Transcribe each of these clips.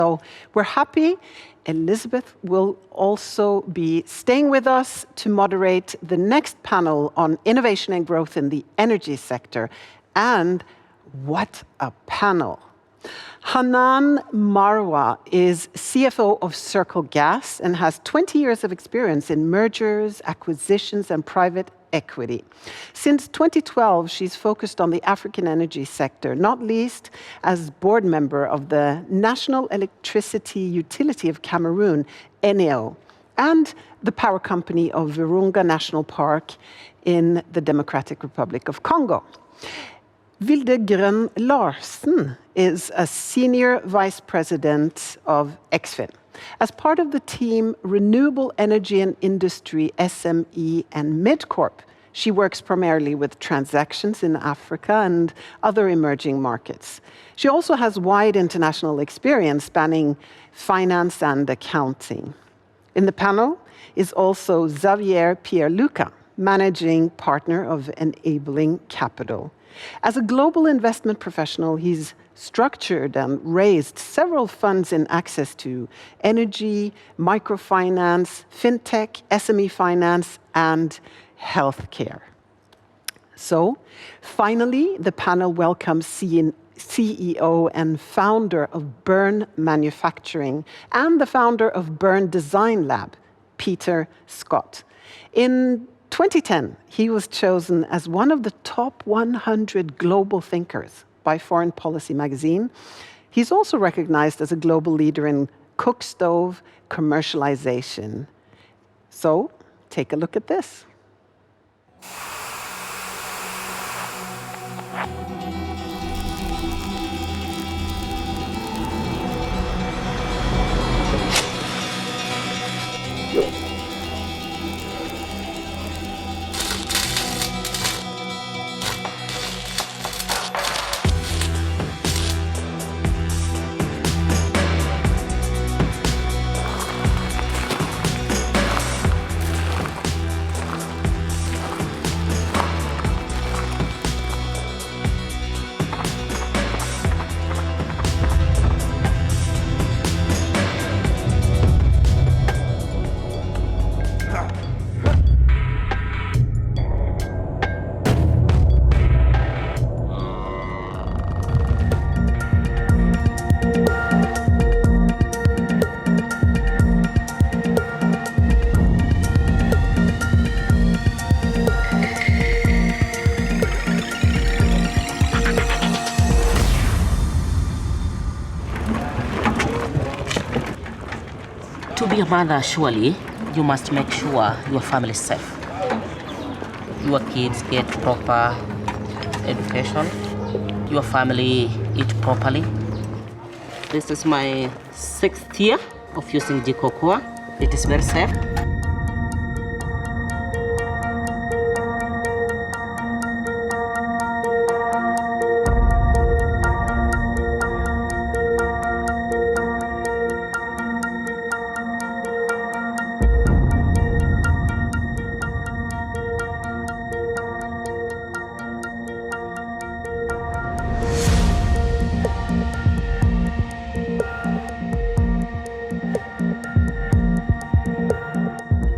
So we're happy Elizabeth will also be staying with us to moderate the next panel on innovation and growth in the energy sector. And what a panel! Hanan Marwa is CFO of Circle Gas and has 20 years of experience in mergers, acquisitions, and private equity. Since 2012, she's focused on the African energy sector, not least as board member of the National Electricity Utility of Cameroon, ENEO, and the power company of Virunga National Park in the Democratic Republic of Congo. Vilde Grønn Larsen is a senior vice president of Eksfin. As part of the team Renewable Energy and Industry, SME and Midcorp, she works primarily with transactions in Africa and other emerging markets. She also has wide international experience spanning finance and accounting. In the panel is also Xavier Pierluca, managing partner of Enabling Capital. As a global investment professional, he's structured and raised several funds in access to energy, microfinance, fintech, SME finance, and healthcare. So, finally, the panel welcomes CEO and founder of Burn Manufacturing and the founder of Burn Design Lab, Peter Scott. In 2010, he was chosen as one of the top 100 global thinkers by Foreign Policy magazine. He's also recognized as a global leader in cook stove commercialization. So, take a look at this. To be a mother, surely, you must make sure your family is safe. Your kids get proper education. Your family eat properly. This is my 6th year of using Jikokoa. It is very safe.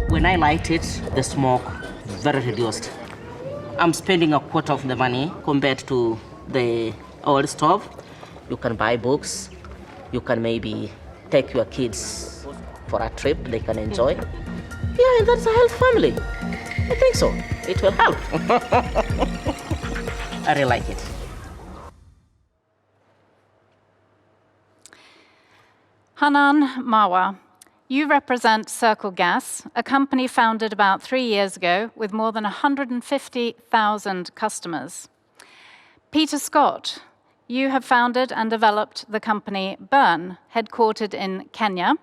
When I light it, the smoke very reduced. I'm spending a quarter of the money compared to the old stove. You can buy books. You can maybe take your kids for a trip they can enjoy. Yeah, and that's a health family. I think so. It will help. I really like it. Hanan Marwa, you represent Circle Gas, a company founded about 3 years ago with more than 150,000 customers. Peter Scott, you have founded and developed the company Burn, headquartered in Kenya,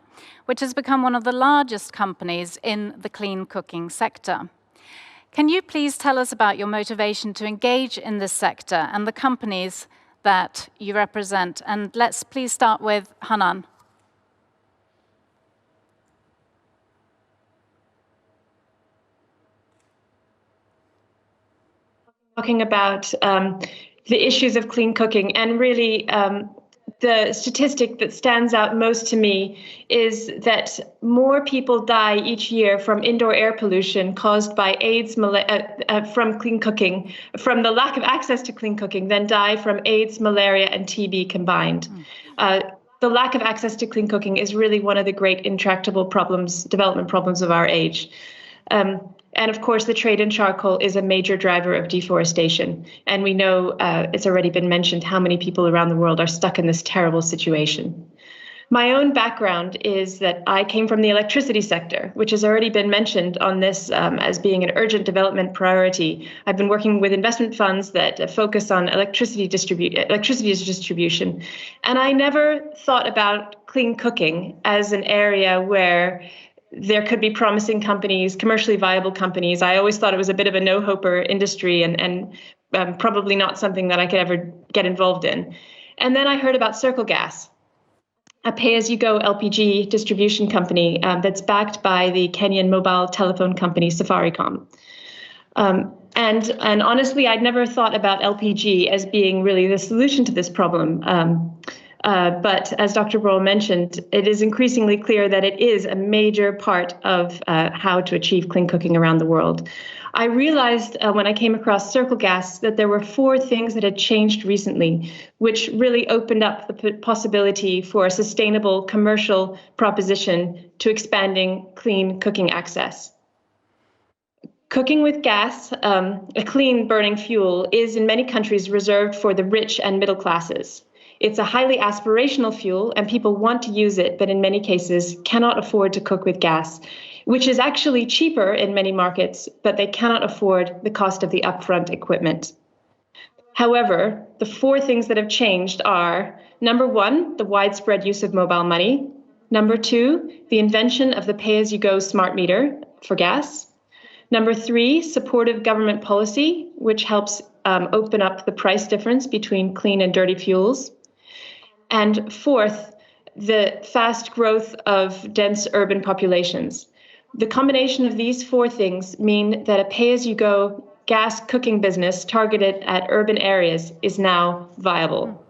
which has become one of the largest companies in the clean cooking sector. Can you please tell us about your motivation to engage in this sector and the companies that you represent? And let's please start with Hanan. Talking about the issues of clean cooking, and really the statistic that stands out most to me is that more people die each year from indoor air pollution caused by AIDS from clean cooking, from the lack of access to clean cooking, than die from AIDS, malaria, and TB combined. The lack of access to clean cooking is really one of the great intractable problems, development problems of our age. And of course, the trade in charcoal is a major driver of deforestation. And we know, it's already been mentioned, how many people around the world are stuck in this terrible situation. My own background is that I came from the electricity sector, which has already been mentioned on this as being an urgent development priority. I've been working with investment funds that focus on electricity distribution. And I never thought about clean cooking as an area where there could be promising companies, commercially viable companies. I always thought it was a bit of a no-hoper industry and probably not something that I could ever get involved in. And then I heard about Circle Gas, a pay-as-you-go LPG distribution company that's backed by the Kenyan mobile telephone company Safaricom. And honestly, I'd never thought about LPG as being really the solution to this problem. But as Dr. Brohl mentioned, it is increasingly clear that it is a major part of how to achieve clean cooking around the world. I realized when I came across Circle Gas that there were 4 things that had changed recently, which really opened up the possibility for a sustainable commercial proposition to expanding clean cooking access. Cooking with gas, a clean burning fuel, is in many countries reserved for the rich and middle classes. It's a highly aspirational fuel, and people want to use it, but in many cases cannot afford to cook with gas, which is actually cheaper in many markets, but they cannot afford the cost of the upfront equipment. However, the 4 things that have changed are, number 1, the widespread use of mobile money. Number 2, the invention of the pay-as-you-go smart meter for gas. Number 3, supportive government policy, which helps open up the price difference between clean and dirty fuels. And 4th, the fast growth of dense urban populations. The combination of these 4 things mean that a pay-as-you-go gas cooking business targeted at urban areas is now viable.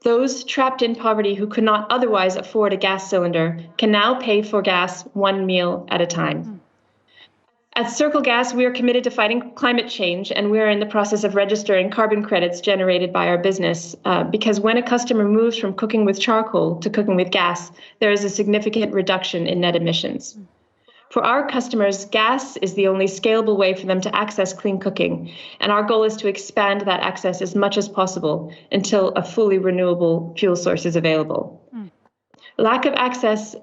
Those trapped in poverty who could not otherwise afford a gas cylinder can now pay for gas 1 meal at a time. At Circle Gas, we are committed to fighting climate change, and we are in the process of registering carbon credits generated by our business, because when a customer moves from cooking with charcoal to cooking with gas, there is a significant reduction in net emissions. For our customers, gas is the only scalable way for them to access clean cooking, and our goal is to expand that access as much as possible until a fully renewable fuel source is available. Lack of access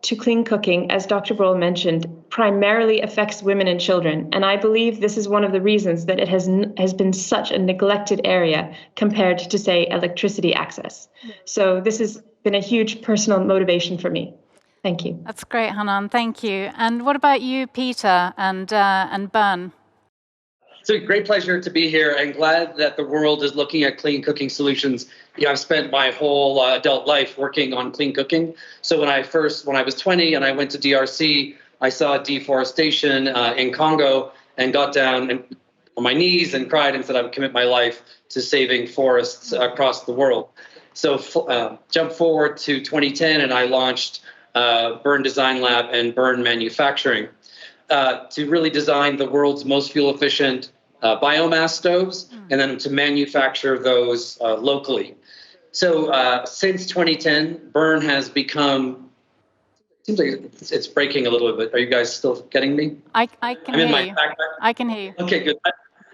to clean cooking, as Dr. Brohl mentioned, primarily affects women and children. And I believe this is one of the reasons that it has been such a neglected area compared to, say, electricity access. So this has been a huge personal motivation for me. Thank you. That's great, Hanan. Thank you. And what about you, Peter and Bern? It's a great pleasure to be here, and glad that the world is looking at clean cooking solutions. I've spent my whole adult life working on clean cooking. So when I was 20 and I went to DRC, I saw deforestation in Congo and got down on my knees and cried and said I would commit my life to saving forests across the world. So jump forward to 2010 and I launched Bern Design Lab and Bern Manufacturing to really design the world's most fuel efficient biomass stoves and then to manufacture those locally. So since 2010, Bern has become, seems like it's breaking a little bit. Are you guys still getting me? I can hear you. I can hear you. Okay, good.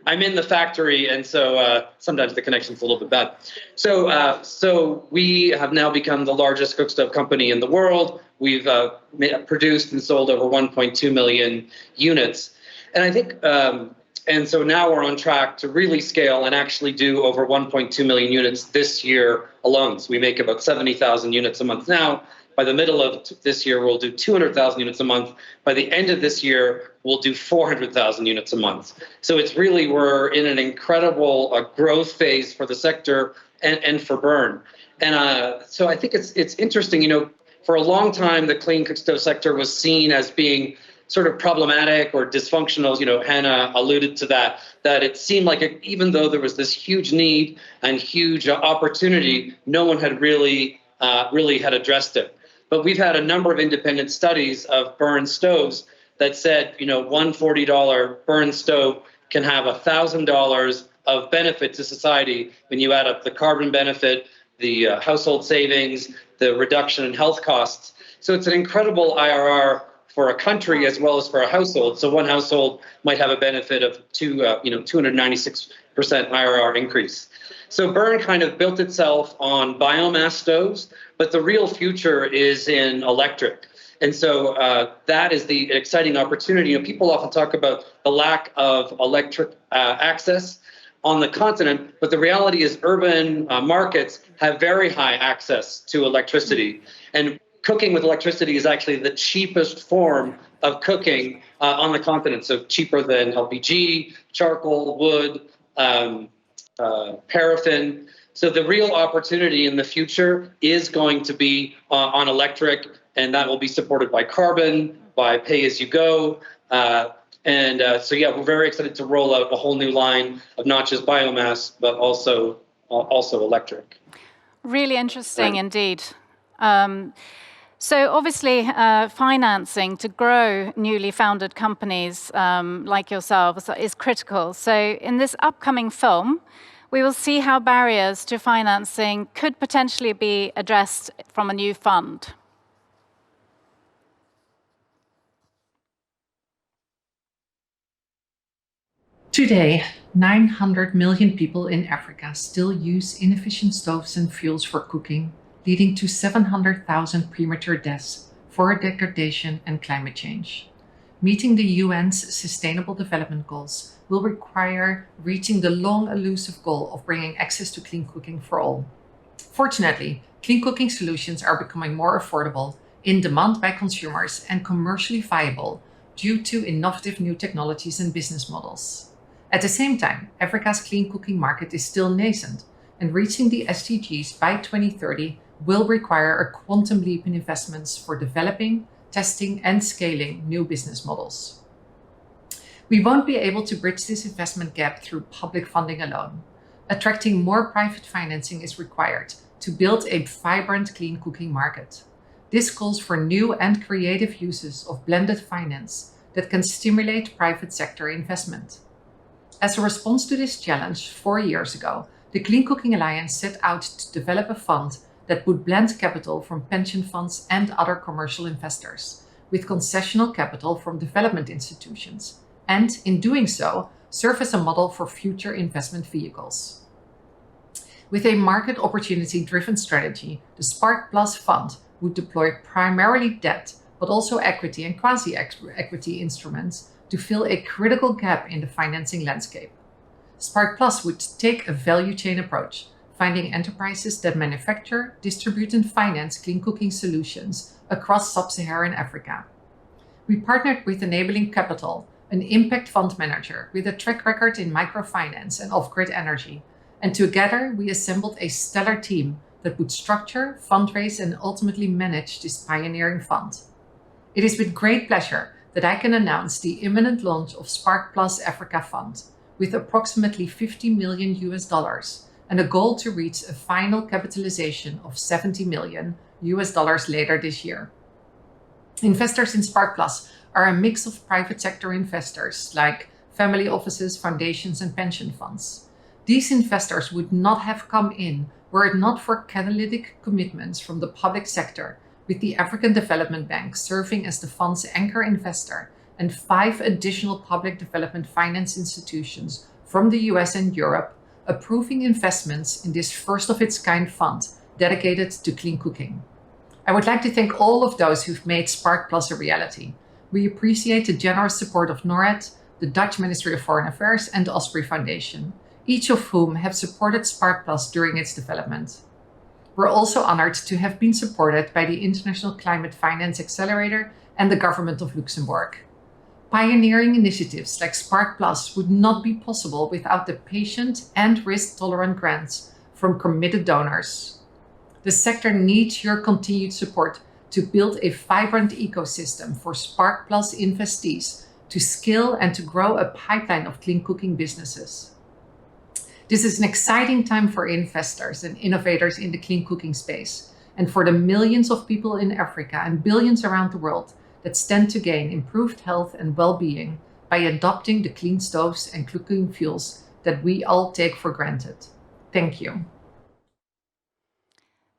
I'm in the factory, and so sometimes the connection's a little bit bad. So we have now become the largest cook stove company in the world. We've produced and sold over 1.2 million units. And I think, and so now we're on track to really scale and actually do over 1.2 million units this year alone. So we make about 70,000 units a month now. By the middle of this year, we'll do 200,000 units a month. By the end of this year, we'll do 400,000 units a month. So it's really, we're in an incredible growth phase for the sector and for Bern. And so I think it's interesting, for a long time, the clean cook stove sector was seen as being sort of problematic or dysfunctional. Hannah alluded to that it seemed like even though there was this huge need and huge opportunity, no one had really had addressed it. But we've had a number of independent studies of burn stoves that said, one $40 burn stove can have $1,000 of benefit to society when you add up the carbon benefit, the household savings, the reduction in health costs. So it's an incredible IRR for a country as well as for a household. So one household might have a benefit of 296% IRR increase. So burn kind of built itself on biomass stoves, but the real future is in electric. And so that is the exciting opportunity. People often talk about the lack of electric access on the continent, but the reality is urban markets have very high access to electricity. And cooking with electricity is actually the cheapest form of cooking on the continent. So cheaper than LPG, charcoal, wood, paraffin. So the real opportunity in the future is going to be on electric, and that will be supported by carbon, by pay-as-you-go. So we're very excited to roll out a whole new line of not just biomass, but also electric. Really interesting indeed. So obviously, financing to grow newly founded companies like yourselves is critical. So in this upcoming film, we will see how barriers to financing could potentially be addressed from a new fund. Today, 900 million people in Africa still use inefficient stoves and fuels for cooking, leading to 700,000 premature deaths, forest degradation, and climate change. Meeting the UN's Sustainable Development Goals will require reaching the long elusive goal of bringing access to clean cooking for all. Fortunately, clean cooking solutions are becoming more affordable, in demand by consumers, and commercially viable due to innovative new technologies and business models. At the same time, Africa's clean cooking market is still nascent, and reaching the SDGs by 2030 will require a quantum leap in investments for developing, testing, and scaling new business models. We won't be able to bridge this investment gap through public funding alone. Attracting more private financing is required to build a vibrant clean cooking market. This calls for new and creative uses of blended finance that can stimulate private sector investment. As a response to this challenge, 4 years ago, the Clean Cooking Alliance set out to develop a fund that would blend capital from pension funds and other commercial investors with concessional capital from development institutions, and in doing so, serve as a model for future investment vehicles. With a market opportunity-driven strategy, the Spark Plus Fund would deploy primarily debt, but also equity and quasi-equity instruments to fill a critical gap in the financing landscape. Spark Plus would take a value chain approach, finding enterprises that manufacture, distribute, and finance clean cooking solutions across sub-Saharan Africa. We partnered with Enabling Capital, an impact fund manager with a track record in microfinance and off-grid energy, and together we assembled a stellar team that would structure, fundraise, and ultimately manage this pioneering fund. It is with great pleasure that I can announce the imminent launch of Spark Plus Africa Fund, with approximately $50 million and a goal to reach a final capitalization of $70 million later this year. Investors in Spark Plus are a mix of private sector investors like family offices, foundations, and pension funds. These investors would not have come in were it not for catalytic commitments from the public sector, with the African Development Bank serving as the fund's anchor investor and 5 additional public development finance institutions from the US and Europe approving investments in this first-of-its-kind fund dedicated to clean cooking. I would like to thank all of those who've made Spark Plus a reality. We appreciate the generous support of Norad, the Dutch Ministry of Foreign Affairs, and the Osprey Foundation, each of whom have supported Spark Plus during its development. We're also honored to have been supported by the International Climate Finance Accelerator and the Government of Luxembourg. Pioneering initiatives like Spark Plus would not be possible without the patient and risk-tolerant grants from committed donors. The sector needs your continued support to build a vibrant ecosystem for Spark Plus investees to scale and to grow a pipeline of clean cooking businesses. This is an exciting time for investors and innovators in the clean cooking space, and for the millions of people in Africa and billions around the world that stand to gain improved health and well-being by adopting the clean stoves and cooking fuels that we all take for granted. Thank you.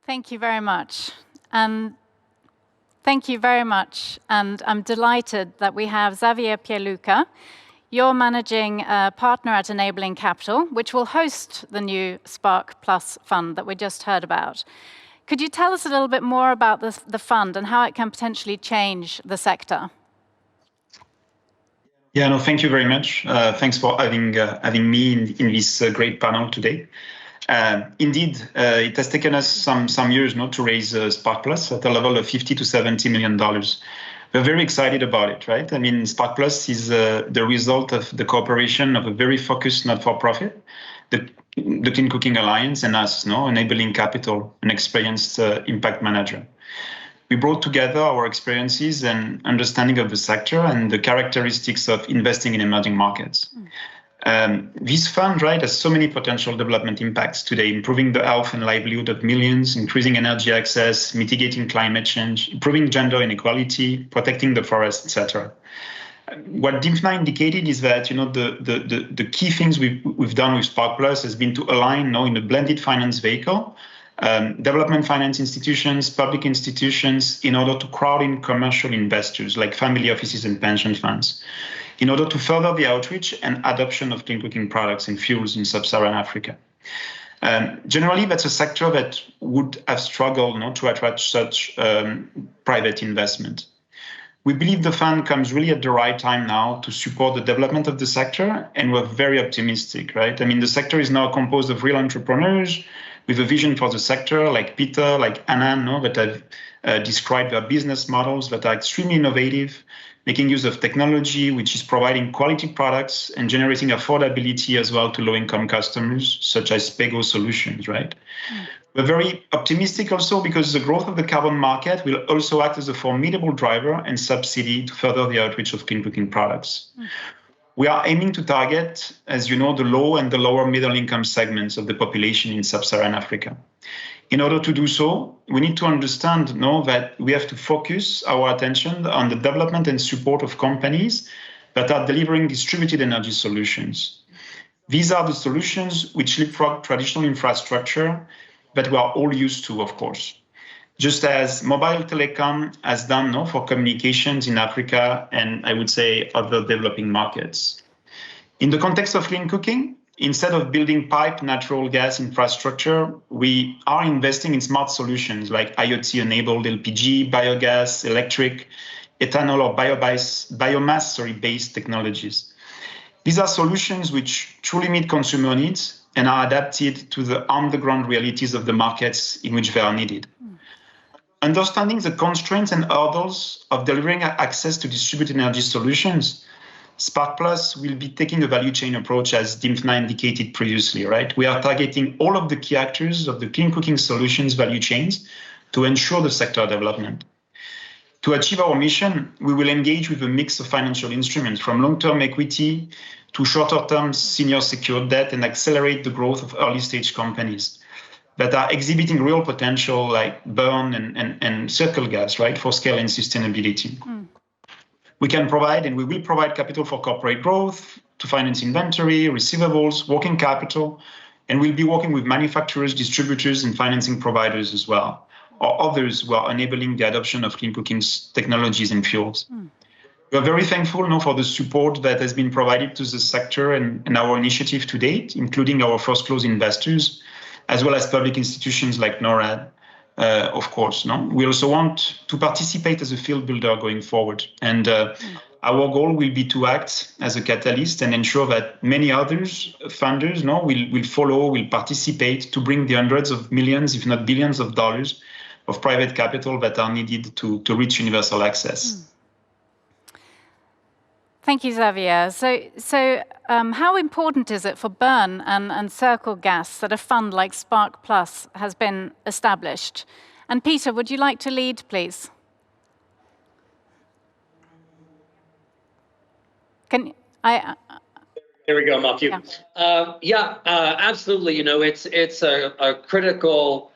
Thank you very much. Thank you very much. And I'm delighted that we have Xavier Pierluca. You're managing partner at Enabling Capital, which will host the new Spark Plus fund that we just heard about. Could you tell us a little bit more about the fund and how it can potentially change the sector? Yeah, no, thank you very much. Thanks for having me in this great panel today. Indeed, it has taken us some years to raise Spark Plus at a level of $50 to $70 million. We're very excited about it, right? I mean, Spark Plus is the result of the cooperation of a very focused not-for-profit, the Clean Cooking Alliance, and us, Enabling Capital, an experienced impact manager. We brought together our experiences and understanding of the sector and the characteristics of investing in emerging markets. This fund, right, has so many potential development impacts today, improving the health and livelihood of millions, increasing energy access, mitigating climate change, improving gender inequality, protecting the forest, etc. What Dimfna indicated is that the key things we've done with Spark Plus has been to align in a blended finance vehicle, development finance institutions, public institutions, in order to crowd in commercial investors like family offices and pension funds, in order to further the outreach and adoption of clean cooking products and fuels in sub-Saharan Africa. Generally, that's a sector that would have struggled to attract such private investment. We believe the fund comes really at the right time now to support the development of the sector, and we're very optimistic, right? I mean, the sector is now composed of real entrepreneurs with a vision for the sector, like Peter, like Anna, that have described their business models that are extremely innovative, making use of technology, which is providing quality products and generating affordability as well to low-income customers, such as Pego solutions, right? We're very optimistic also because the growth of the carbon market will also act as a formidable driver and subsidy to further the outreach of clean cooking products. We are aiming to target, as you know, the low and the lower middle income segments of the population in sub-Saharan Africa. In order to do so, we need to understand that we have to focus our attention on the development and support of companies that are delivering distributed energy solutions. These are the solutions which leapfrog traditional infrastructure that we are all used to, of course, just as mobile telecom has done for communications in Africa and I would say other developing markets. In the context of clean cooking, instead of building pipe natural gas infrastructure, we are investing in smart solutions like IoT-enabled LPG, biogas, electric, ethanol, or biomass-based technologies. These are solutions which truly meet consumer needs and are adapted to the on-the-ground realities of the markets in which they are needed. Understanding the constraints and hurdles of delivering access to distributed energy solutions, Spark Plus will be taking a value chain approach, as Dimfna indicated previously, right? We are targeting all of the key actors of the clean cooking solutions value chains to ensure the sector development. To achieve our mission, we will engage with a mix of financial instruments from long-term equity to shorter-term senior secured debt and accelerate the growth of early-stage companies that are exhibiting real potential like burn and circle gas, right, for scale and sustainability. We can provide and we will provide capital for corporate growth, to finance inventory, receivables, working capital, and we'll be working with manufacturers, distributors, and financing providers as well, or others who are enabling the adoption of clean cooking technologies and fuels. We are very thankful for the support that has been provided to the sector and our initiative to date, including our first close investors, as well as public institutions like Norad, of course. We also want to participate as a field builder going forward. And our goal will be to act as a catalyst and ensure that many others, funders, will follow, will participate to bring the hundreds of millions, if not billions of dollars of private capital that are needed to reach universal access. Thank you, Xavier. So how important is it for Burn and Circle Gas that a fund like Spark Plus has been established? And Peter, would you like to lead, please? Can I? There we go, Matthew. Absolutely. You know, it's a critical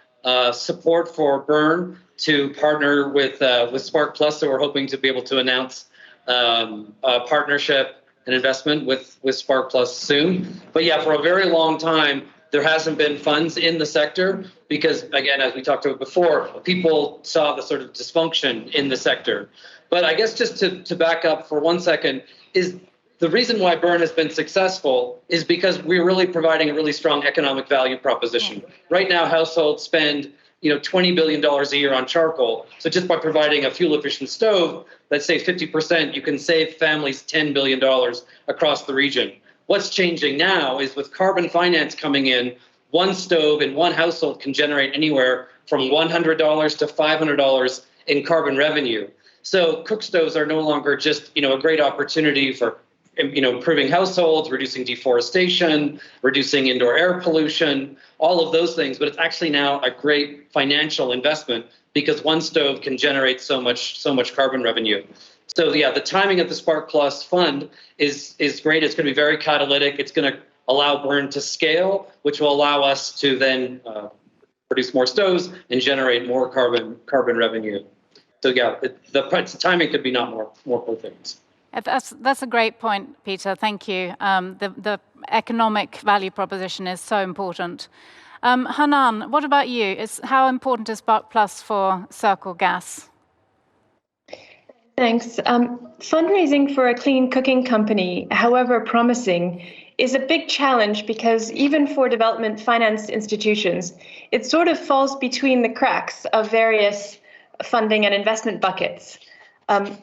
support for Burn to partner with Spark Plus. So we're hoping to be able to announce a partnership and investment with Spark Plus soon. But yeah, for a very long time, there hasn't been funds in the sector because, again, as we talked about before, people saw the sort of dysfunction in the sector. But I guess just to back up for 1 second is the reason why Burn has been successful is because we're really providing a really strong economic value proposition. Right now, households spend $20 billion a year on charcoal. So just by providing a fuel-efficient stove that saves 50%, you can save families $10 billion across the region. What's changing now is with carbon finance coming in, one stove in one household can generate anywhere from $100 to $500 in carbon revenue. So cook stoves are no longer just a great opportunity for improving households, reducing deforestation, reducing indoor air pollution, all of those things. But it's actually now a great financial investment because one stove can generate so much carbon revenue. So yeah, the timing of the Spark Plus fund is great. It's going to be very catalytic. It's going to allow Burn to scale, which will allow us to then produce more stoves and generate more carbon revenue. So yeah, the timing could be not more perfect. That's a great point, Peter. Thank you. The economic value proposition is so important. Hanan, what about you? How important is Spark Plus for Circle Gas? Thanks. Fundraising for a clean cooking company, however promising, is a big challenge because even for development finance institutions, it sort of falls between the cracks of various funding and investment buckets.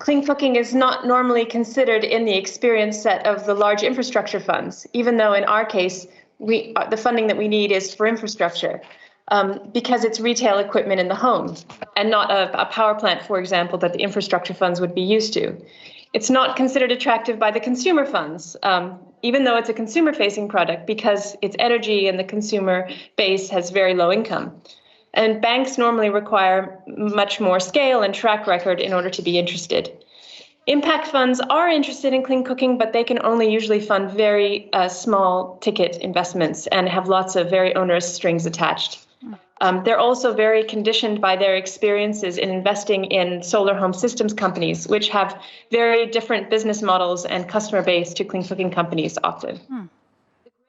Clean cooking is not normally considered in the experience set of the large infrastructure funds, even though in our case, the funding that we need is for infrastructure, because it's retail equipment in the home and not a power plant, for example, that the infrastructure funds would be used to. It's not considered attractive by the consumer funds, even though it's a consumer-facing product, because it's energy and the consumer base has very low income. And banks normally require much more scale and track record in order to be interested. Impact funds are interested in clean cooking, but they can only usually fund very small ticket investments and have lots of very onerous strings attached. They're also very conditioned by their experiences in investing in solar home systems companies, which have very different business models and customer base to clean cooking companies often.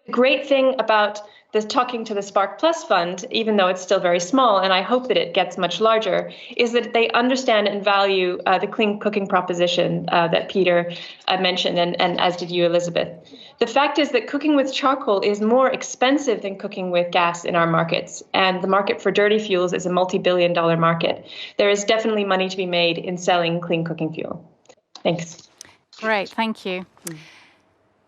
The great thing about talking to the Spark Plus fund, even though it's still very small, and I hope that it gets much larger, is that they understand and value the clean cooking proposition that Peter mentioned, and as did you, Elizabeth. The fact is that cooking with charcoal is more expensive than cooking with gas in our markets, and the market for dirty fuels is a multi-billion-dollar market. There is definitely money to be made in selling clean cooking fuel. Thanks. Great, thank you.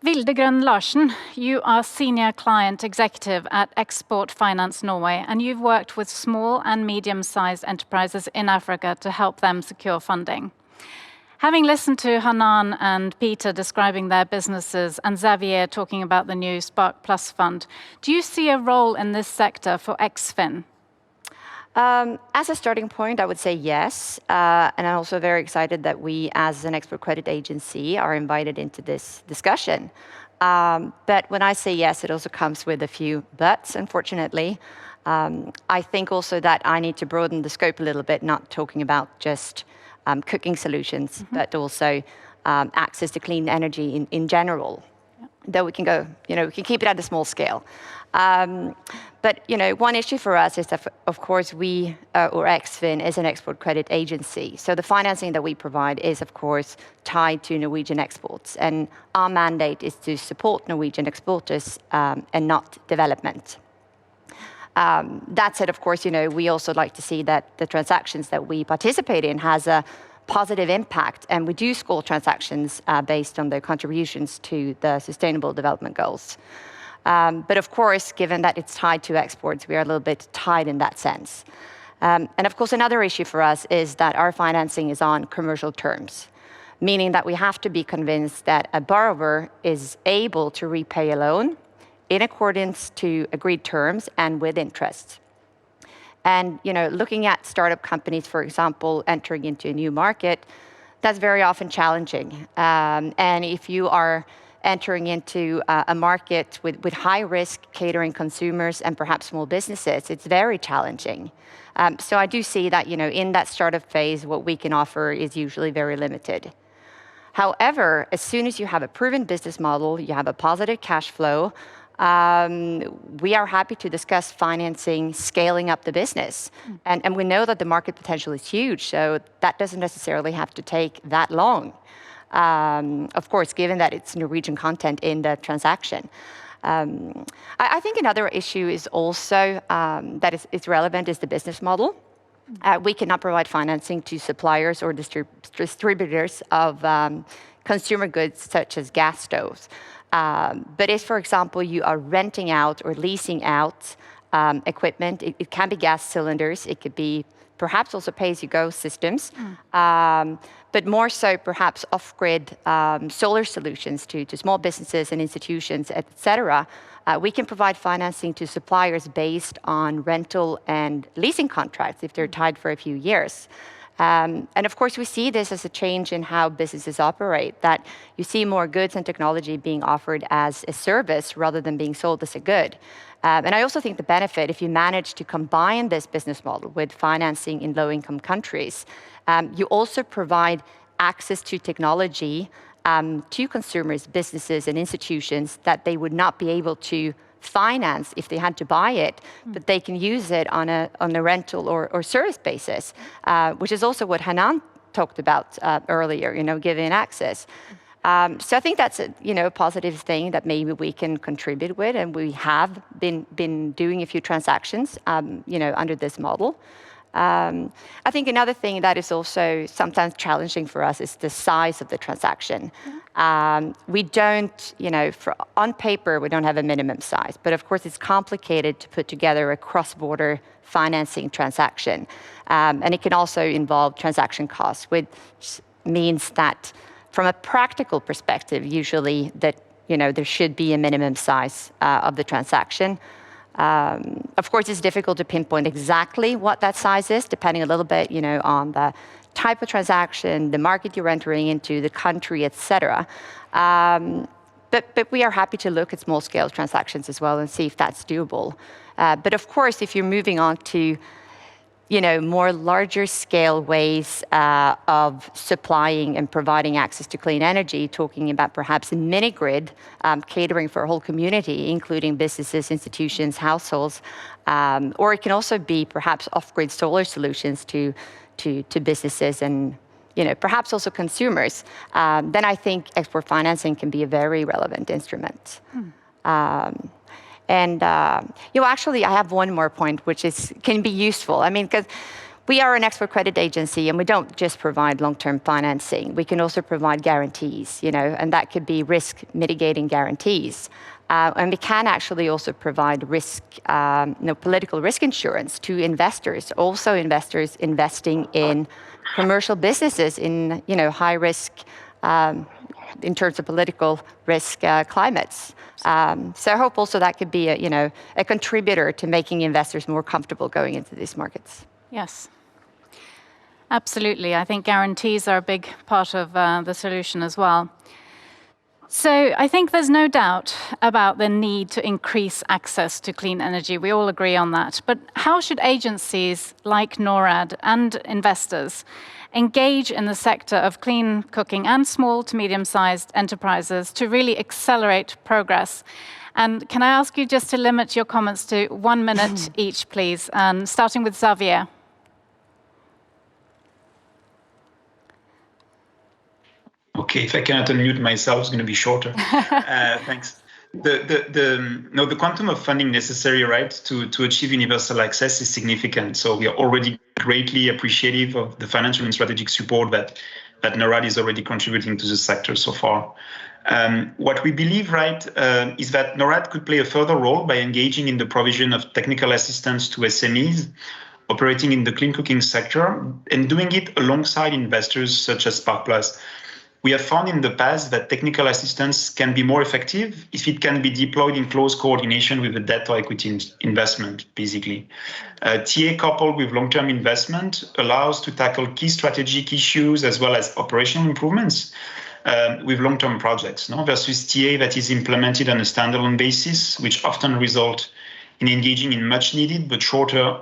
Vildegrønn Larsen, you are Senior Client Executive at Export Finance Norway, and you've worked with small and medium-sized enterprises in Africa to help them secure funding. Having listened to Hanan and Peter describing their businesses and Xavier talking about the new Spark Plus fund, do you see a role in this sector for Eksfin? As a starting point, I would say yes. And I'm also very excited that we, as an export credit agency, are invited into this discussion. But when I say yes, it also comes with a few buts, unfortunately. I think also that I need to broaden the scope a little bit, not talking about just cooking solutions, but also access to clean energy in general. Though we can go, we can keep it at a small scale. But one issue for us is that, of course, we, or Eksfin, is an export credit agency. So the financing that we provide is, of course, tied to Norwegian exports. And our mandate is to support Norwegian exporters and not development. That said, of course, we also like to see that the transactions that we participate in has a positive impact, and we do score transactions based on their contributions to the Sustainable Development Goals. But of course, given that it's tied to exports, we are a little bit tied in that sense. And of course, another issue for us is that our financing is on commercial terms, meaning that we have to be convinced that a borrower is able to repay a loan in accordance to agreed terms and with interest. And looking at startup companies, for example, entering into a new market, that's very often challenging. And if you are entering into a market with high risk catering consumers and perhaps small businesses, it's very challenging. So I do see that, in that startup phase, what we can offer is usually very limited. However, as soon as you have a proven business model, you have a positive cash flow, we are happy to discuss financing, scaling up the business. And we know that the market potential is huge, so that doesn't necessarily have to take that long. Of course, given that it's Norwegian content in the transaction. I think another issue is also that is relevant is the business model. We cannot provide financing to suppliers or distributors of consumer goods such as gas stoves. But if, for example, you are renting out or leasing out equipment, it can be gas cylinders, it could be perhaps also pay-as-you-go systems, but more so perhaps off-grid solar solutions to small businesses and institutions, etc. We can provide financing to suppliers based on rental and leasing contracts if they're tied for a few years. And of course, we see this as a change in how businesses operate, that you see more goods and technology being offered as a service rather than being sold as a good. And I also think the benefit, if you manage to combine this business model with financing in low-income countries, you also provide access to technology to consumers, businesses, and institutions that they would not be able to finance if they had to buy it, but they can use it on a rental or service basis, which is also what Hanan talked about earlier, giving access. So I think that's a positive thing that maybe we can contribute with, and we have been doing a few transactions under this model. I think another thing that is also sometimes challenging for us is the size of the transaction. We don't, on paper, we don't have a minimum size, but of course it's complicated to put together a cross-border financing transaction. And it can also involve transaction costs, which means that from a practical perspective, usually that, there should be a minimum size of the transaction. Of course, it's difficult to pinpoint exactly what that size is, depending a little bit, on the type of transaction, the market you're entering into, the country, etc. But we are happy to look at small-scale transactions as well and see if that's doable. But of course, if you're moving on to more larger scale ways of supplying and providing access to clean energy, talking about perhaps a mini grid catering for a whole community, including businesses, institutions, households, or it can also be perhaps off-grid solar solutions to businesses and perhaps also consumers. Then I think export financing can be a very relevant instrument. And actually, I have one more point, which can be useful. I mean, because we are an export credit agency, and we don't just provide long-term financing. We can also provide guarantees, and that could be risk mitigating guarantees. And we can actually also provide risk, political risk insurance to investors, also investors investing in commercial businesses in, high risk in terms of political risk climates. So I hope also that could be a contributor to making investors more comfortable going into these markets. Yes, absolutely. I think guarantees are a big part of the solution as well. So I think there's no doubt about the need to increase access to clean energy. We all agree on that. But how should agencies like Norad and investors engage in the sector of clean cooking and small to medium-sized enterprises to really accelerate progress? And can I ask you just to limit your comments to 1 minute each, please, and starting with Xavier. Okay, if I cannot unmute myself, it's going to be shorter. Thanks. The quantum of funding necessary, right, to achieve universal access is significant. So we are already greatly appreciative of the financial and strategic support that Norad is already contributing to the sector so far. What we believe, right, is that Norad could play a further role by engaging in the provision of technical assistance to SMEs operating in the clean cooking sector and doing it alongside investors such as Spark Plus. We have found in the past that technical assistance can be more effective if it can be deployed in close coordination with the debt or equity investment, basically. TA coupled with long-term investment allows to tackle key strategic issues as well as operational improvements with long-term projects, versus TA that is implemented on a standalone basis, which often result in engaging in much needed but shorter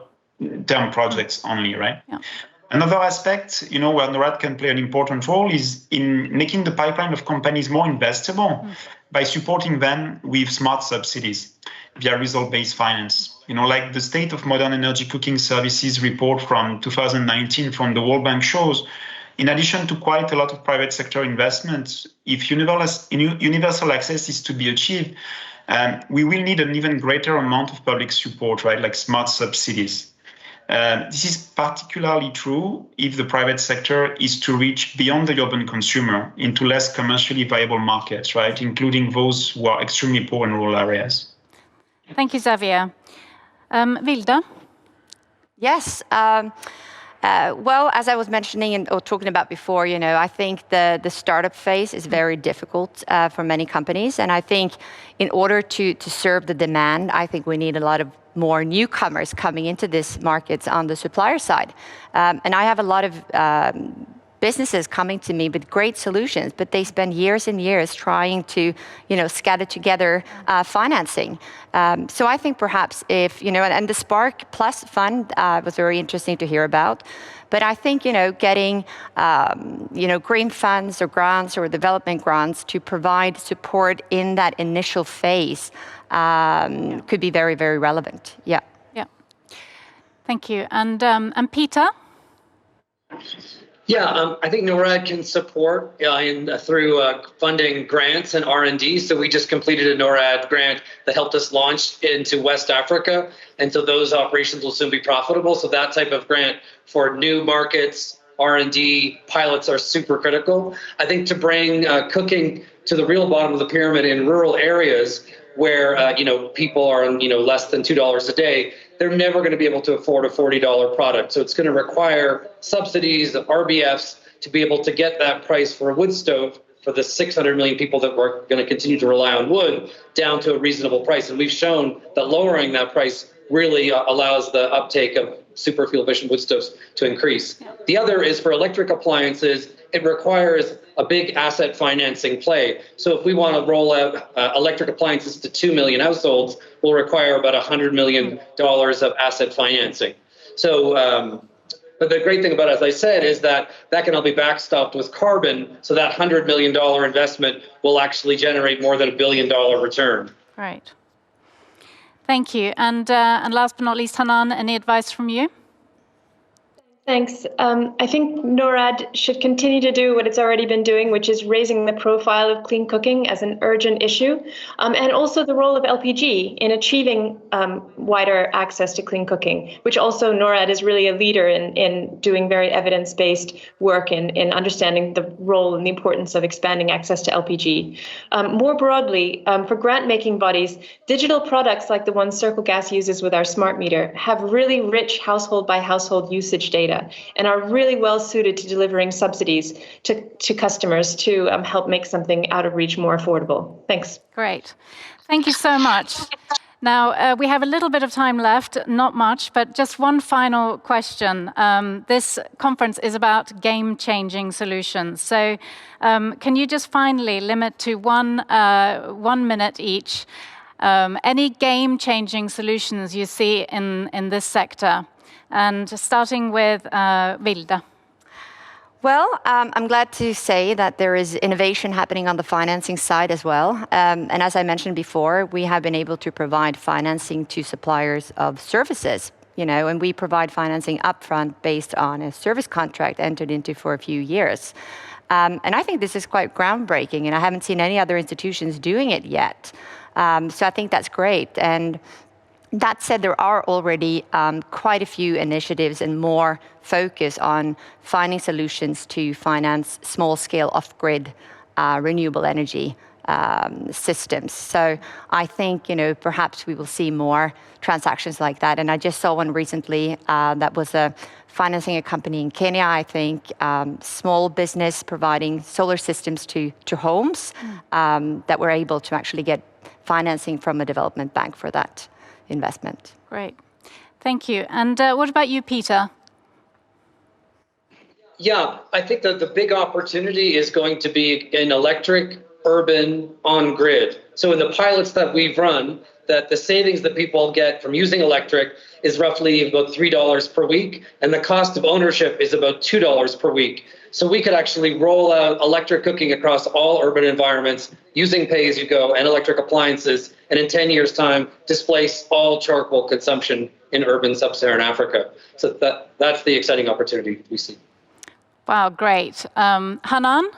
term projects only, right? Yeah. Another aspect, where Norad can play an important role is in making the pipeline of companies more investable by supporting them with smart subsidies via result-based finance. Like the State of Modern Energy Cooking Services report from 2019 from the World Bank shows, in addition to quite a lot of private sector investments, if universal access is to be achieved, we will need an even greater amount of public support, right? Like smart subsidies. This is particularly true if the private sector is to reach beyond the urban consumer into less commercially viable markets, right, including those who are extremely poor in rural areas. Thank you, Xavier. Vilde? Yes. Well, as I was mentioning or talking about before, I think the startup phase is very difficult for many companies. And I think in order to serve the demand, I think we need a lot of more newcomers coming into this market on the supplier side. And I have a lot of businesses coming to me with great solutions, but they spend years and years trying to, scatter together financing. So I think perhaps if, and the Spark Plus fund was very interesting to hear about. But I think, getting, green funds or grants or development grants to provide support in that initial phase could be very, very relevant. Yeah. Yeah. Thank you. And Peter? Yeah, I think Norad can support through funding grants and R&D. So we just completed a Norad grant that helped us launch into West Africa. And so those operations will soon be profitable. So that type of grant for new markets, R&D, pilots are super critical. I think to bring cooking to the real bottom of the pyramid in rural areas where, people are on, less than $2 a day, they're never going to be able to afford a $40 product. So it's going to require subsidies, RBFs, to be able to get that price for a wood stove for the 600 million people that are going to continue to rely on wood down to a reasonable price. And we've shown that lowering that price really allows the uptake of super fuel efficient wood stoves to increase. The other is for electric appliances, it requires a big asset financing play. So if we want to roll out electric appliances to 2 million households, we'll require about $100 million of asset financing. So, but the great thing about it, as I said, is that can all be backstopped with carbon. So that $100 million investment will actually generate more than $1 billion return. Right. Thank you. And last but not least, Hanan, any advice from you? Thanks. I think Norad should continue to do what it's already been doing, which is raising the profile of clean cooking as an urgent issue, and also the role of LPG in achieving wider access to clean cooking, which also Norad is really a leader in doing very evidence-based work in understanding the role and the importance of expanding access to LPG. More broadly, for grant-making bodies, digital products like the ones Circle Gas uses with our smart meter have really rich household-by-household usage data and are really well suited to delivering subsidies to customers to help make something out of reach more affordable. Thanks. Great. Thank you so much. Now, we have a little bit of time left, not much, but just one final question. This conference is about game-changing solutions. So can you just finally limit to 1 minute each? Any game-changing solutions you see in this sector? And starting with Vilde. Well, I'm glad to say that there is innovation happening on the financing side as well. And as I mentioned before, we have been able to provide financing to suppliers of services, and we provide financing upfront based on a service contract entered into for a few years. And I think this is quite groundbreaking, and I haven't seen any other institutions doing it yet. So I think that's great. And that said, there are already quite a few initiatives and more focus on finding solutions to finance small-scale off-grid renewable energy systems. So I think, perhaps we will see more transactions like that. And I just saw one recently that was financing a company in Kenya, I think, small business providing solar systems to homes that were able to actually get financing from a development bank for that investment. Great. Thank you. And what about you, Peter? Yeah, I think that the big opportunity is going to be in electric, urban, on-grid. So in the pilots that we've run, that the savings that people get from using electric is roughly about $3 per week, and the cost of ownership is about $2 per week. So we could actually roll out electric cooking across all urban environments using pay-as-you-go and electric appliances, and in 10 years' time, displace all charcoal consumption in urban sub-Saharan Africa. So that's the exciting opportunity we see. Wow, great. Hanan?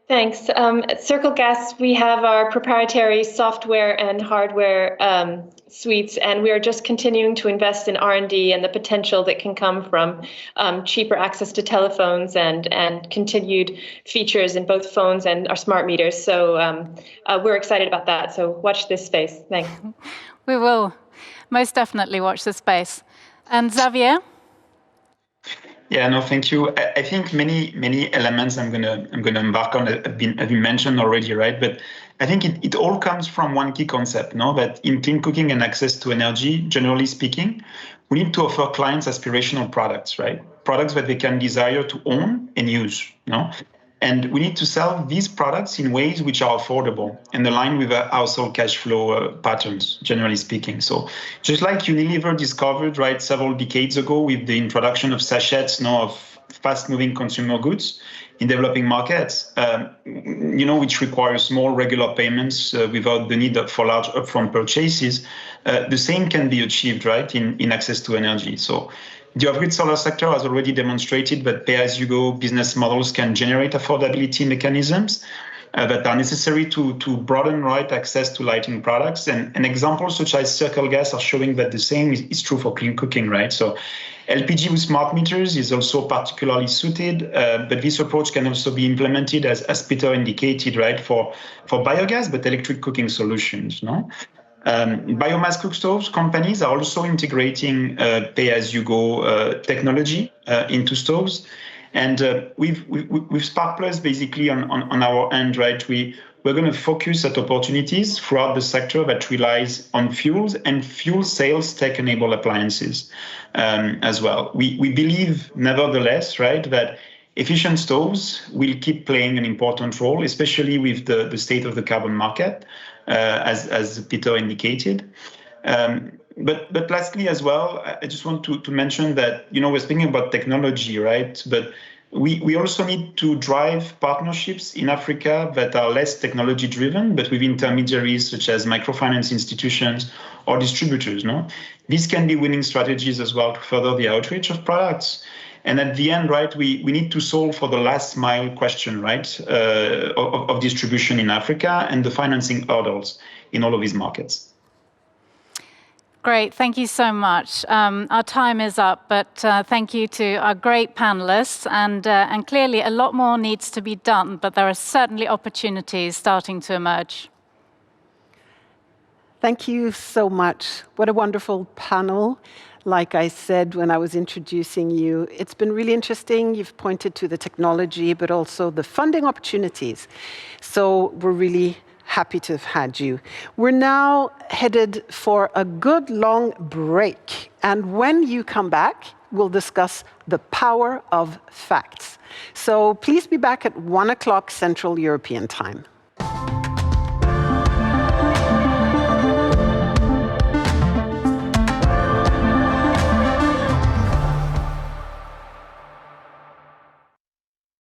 Thanks. At Circle Gas, we have our proprietary software and hardware suites, and we are just continuing to invest in R&D and the potential that can come from cheaper access to telephones and continued features in both phones and our smart meters. So we're excited about that. So watch this space. Thanks. We will most definitely watch this space. And Xavier? Yeah, no, thank you. I think many elements I'm gonna embark on have been mentioned already, right? But I think it all comes from one key concept, no? That in clean cooking and access to energy, generally speaking, we need to offer clients aspirational products, right? Products that they can desire to own and use, no? And we need to sell these products in ways which are affordable and align with our household cash flow patterns, generally speaking. So just like Unilever discovered, right, several decades ago with the introduction of sachets, of fast-moving consumer goods in developing markets, which require small regular payments without the need for large upfront purchases, the same can be achieved, right, in access to energy. So the off-grid solar sector has already demonstrated that pay-as-you-go business models can generate affordability mechanisms that are necessary to broaden right access to lighting products. And examples such as Circle Gas are showing that the same is true for clean cooking, right? So LPG with smart meters is also particularly suited, but this approach can also be implemented, as Peter indicated, right, for biogas, but electric cooking solutions, no? Biomass cookstoves companies are also integrating pay-as-you-go technology into stoves. And with Spark Plus, basically on our end, right, we're going to focus at opportunities throughout the sector that relies on fuels and fuel sales tech-enabled appliances as well. We believe, nevertheless, right, that efficient stoves will keep playing an important role, especially with the state of the carbon market, as Peter indicated. But lastly as well, I just want to mention that, we're speaking about technology, right? But we also need to drive partnerships in Africa that are less technology driven, but with intermediaries such as microfinance institutions or distributors, no? These can be winning strategies as well to further the outreach of products. And at the end, right, we need to solve for the last mile question, right, of distribution in Africa and the financing hurdles in all of these markets. Great, thank you so much. Our time is up, but thank you to our great panelists. And clearly a lot more needs to be done, but there are certainly opportunities starting to emerge. Thank you so much. What a wonderful panel. Like I said when I was introducing you, it's been really interesting. You've pointed to the technology, but also the funding opportunities. So we're really happy to have had you. We're now headed for a good long break. And when you come back, we'll discuss the power of facts. So please be back at 1 o'clock Central European Time.